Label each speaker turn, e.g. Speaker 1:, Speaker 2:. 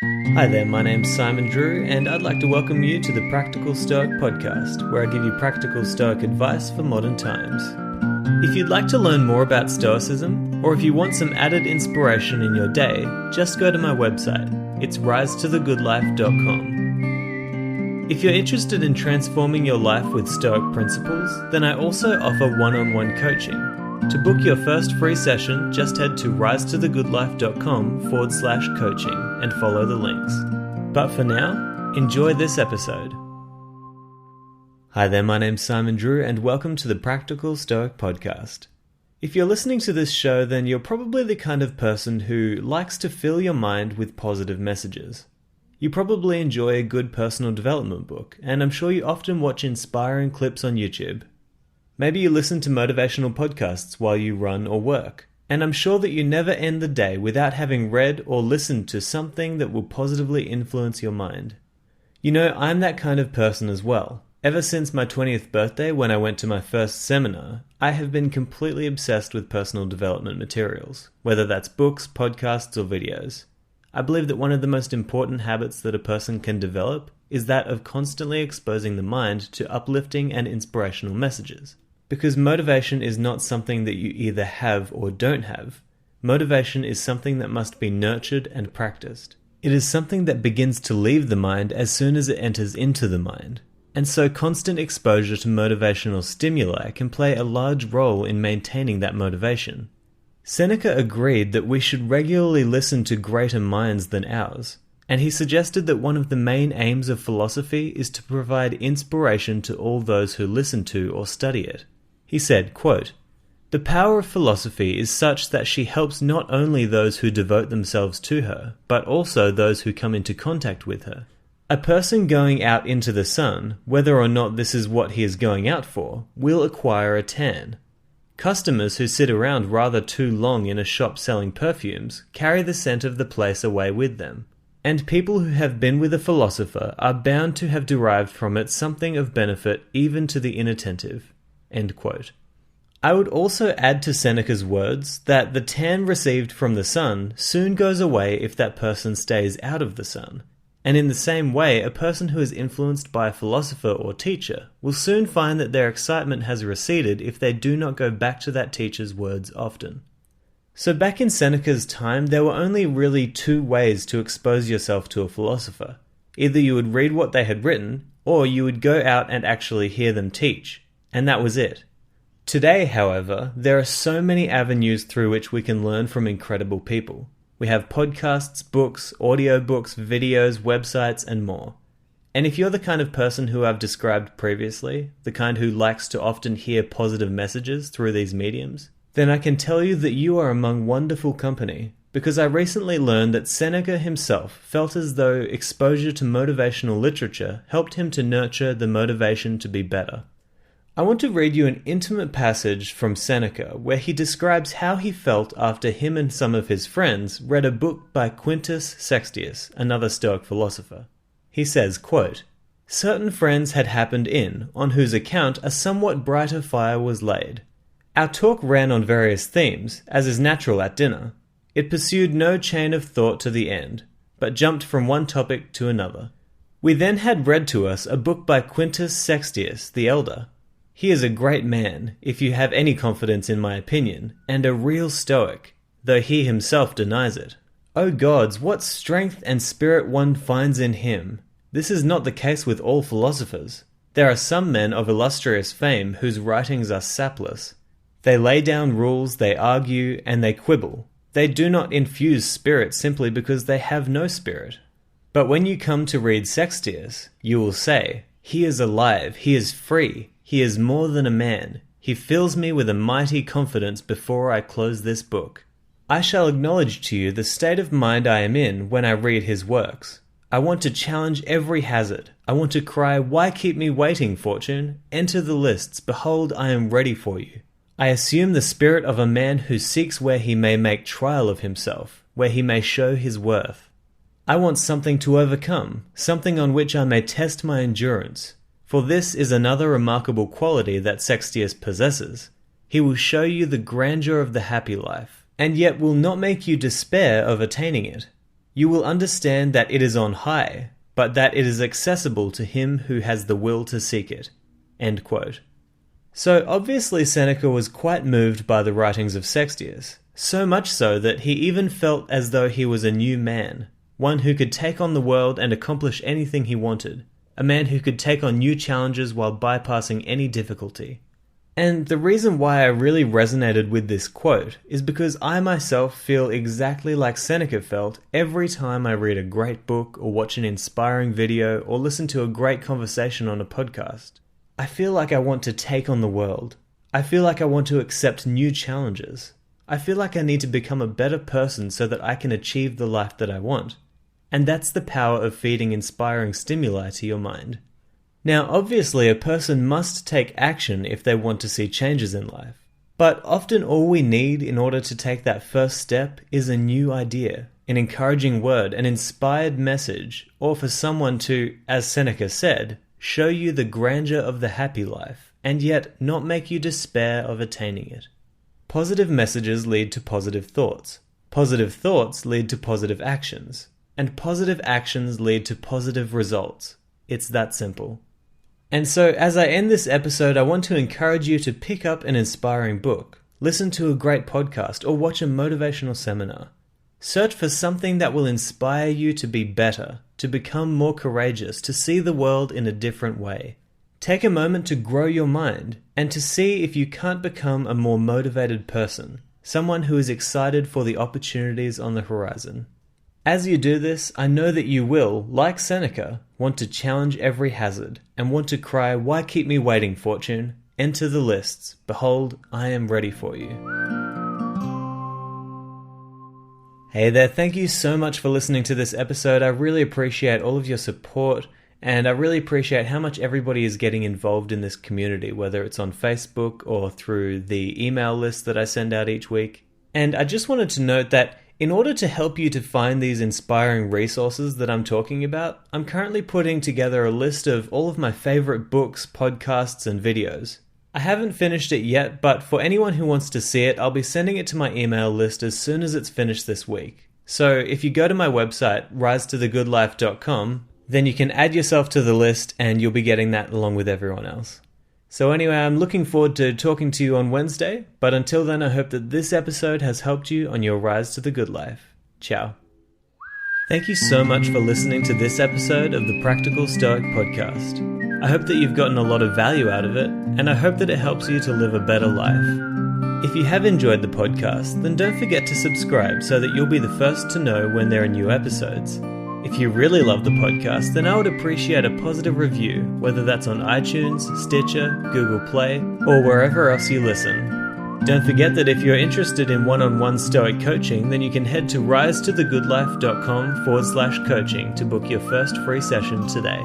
Speaker 1: Hi there, my name's Simon Drew, and I'd like to welcome you to the Practical Stoic Podcast, where I give you practical Stoic advice for modern times. If you'd like to learn more about Stoicism, or if you want some added inspiration in your day, just go to my website. It's risetothegoodlife.com. If you're interested in transforming your life with Stoic principles, then I also offer one-on-one coaching. To book your first free session, just head to risetothegoodlife.com/coaching and follow the links. But for now, enjoy this episode. Hi there, my name's Simon Drew, and welcome to the Practical Stoic Podcast. If you're listening to this show, then you're probably the kind of person who likes to fill your mind with positive messages. You probably enjoy a good personal development book, and I'm sure you often watch inspiring clips on YouTube. Maybe you listen to motivational podcasts while you run or work, and I'm sure that you never end the day without having read or listened to something that will positively influence your mind. You know, I'm that kind of person as well. Ever since my 20th birthday, when I went to my first seminar, I have been completely obsessed with personal development materials, whether that's books, podcasts, or videos. I believe that one of the most important habits that a person can develop is that of constantly exposing the mind to uplifting and inspirational messages. Because motivation is not something that you either have or don't have. Motivation is something that must be nurtured and practiced. It is something that begins to leave the mind as soon as it enters into the mind. And so constant exposure to motivational stimuli can play a large role in maintaining that motivation. Seneca agreed that we should regularly listen to greater minds than ours, and he suggested that one of the main aims of philosophy is to provide inspiration to all those who listen to or study it. He said, quote, "The power of philosophy is such that she helps not only those who devote themselves to her, but also those who come into contact with her. A person going out into the sun, whether or not this is what he is going out for, will acquire a tan. Customers who sit around rather too long in a shop selling perfumes carry the scent of the place away with them. And people who have been with a philosopher are bound to have derived from it something of benefit even to the inattentive." End quote. I would also add to Seneca's words that the tan received from the sun soon goes away if that person stays out of the sun. And in the same way, a person who is influenced by a philosopher or teacher will soon find that their excitement has receded if they do not go back to that teacher's words often. So back in Seneca's time, there were only really two ways to expose yourself to a philosopher. Either you would read what they had written, or you would go out and actually hear them teach. And that was it. Today, however, there are so many avenues through which we can learn from incredible people. We have podcasts, books, audiobooks, videos, websites, and more. And if you're the kind of person who I've described previously, the kind who likes to often hear positive messages through these mediums, then I can tell you that you are among wonderful company, because I recently learned that Seneca himself felt as though exposure to motivational literature helped him to nurture the motivation to be better. I want to read you an intimate passage from Seneca where he describes how he felt after him and some of his friends read a book by Quintus Sextius, another Stoic philosopher. He says, quote, "Certain friends had happened in, on whose account a somewhat brighter fire was laid. Our talk ran on various themes, as is natural at dinner. It pursued no chain of thought to the end, but jumped from one topic to another. We then had read to us a book by Quintus Sextius the elder. He is a great man, if you have any confidence in my opinion, and a real Stoic, though he himself denies it. O gods, what strength and spirit one finds in him! This is not the case with all philosophers. There are some men of illustrious fame whose writings are sapless. They lay down rules, they argue, and they quibble. They do not infuse spirit simply because they have no spirit. But when you come to read Sextius, you will say, 'He is alive, he is free, he is more than a man. He fills me with a mighty confidence before I close this book.' I shall acknowledge to you the state of mind I am in when I read his works. I want to challenge every hazard. I want to cry, 'Why keep me waiting, fortune? Enter the lists, behold, I am ready for you.' I assume the spirit of a man who seeks where he may make trial of himself, where he may show his worth. I want something to overcome, something on which I may test my endurance. For this is another remarkable quality that Sextius possesses. He will show you the grandeur of the happy life, and yet will not make you despair of attaining it. you will understand that it is on high, but that it is accessible to him who has the will to seek it." End quote. So obviously Seneca was quite moved by the writings of Sextius, so much so that he even felt as though he was a new man, one who could take on the world and accomplish anything he wanted, a man who could take on new challenges while bypassing any difficulty. And the reason why I really resonated with this quote is because I myself feel exactly like Seneca felt every time I read a great book or watch an inspiring video or listen to a great conversation on a podcast. I feel like I want to take on the world. I feel like I want to accept new challenges. I feel like I need to become a better person so that I can achieve the life that I want. And that's the power of feeding inspiring stimuli to your mind. Now, obviously, a person must take action if they want to see changes in life. But often all we need in order to take that first step is a new idea, an encouraging word, an inspired message, or for someone to, as Seneca said, show you the grandeur of the happy life, and yet not make you despair of attaining it. Positive messages lead to positive thoughts. Positive thoughts lead to positive actions. And positive actions lead to positive results. It's that simple. And so, as I end this episode, I want to encourage you to pick up an inspiring book, listen to a great podcast, or watch a motivational seminar. Search for something that will inspire you to be better, to become more courageous, to see the world in a different way. Take a moment to grow your mind and to see if you can't become a more motivated person, someone who is excited for the opportunities on the horizon. As you do this, I know that you will, like Seneca, want to challenge every hazard and want to cry, "Why keep me waiting, fortune? Enter the lists. Behold, I am ready for you." Hey there, thank you so much for listening to this episode. I really appreciate all of your support, and I really appreciate how much everybody is getting involved in this community, whether it's on Facebook or through the email list that I send out each week. And I just wanted to note that in order to help you to find these inspiring resources that I'm talking about, I'm currently putting together a list of all of my favorite books, podcasts, and videos. I haven't finished it yet, but for anyone who wants to see it, I'll be sending it to my email list as soon as it's finished this week. So if you go to my website, risetothegoodlife.com, then you can add yourself to the list and you'll be getting that along with everyone else. So anyway, I'm looking forward to talking to you on Wednesday, but until then I hope that this episode has helped you on your rise to the good life. Ciao. Thank you so much for listening to this episode of the Practical Stoic Podcast. I hope that you've gotten a lot of value out of it, and I hope that it helps you to live a better life. If you have enjoyed the podcast, then don't forget to subscribe so that you'll be the first to know when there are new episodes. If you really love the podcast, then I would appreciate a positive review, whether that's on iTunes, Stitcher, Google Play, or wherever else you listen. Don't forget that if you're interested in one-on-one Stoic coaching, then you can head to risetothegoodlife.com/coaching to book your first free session today.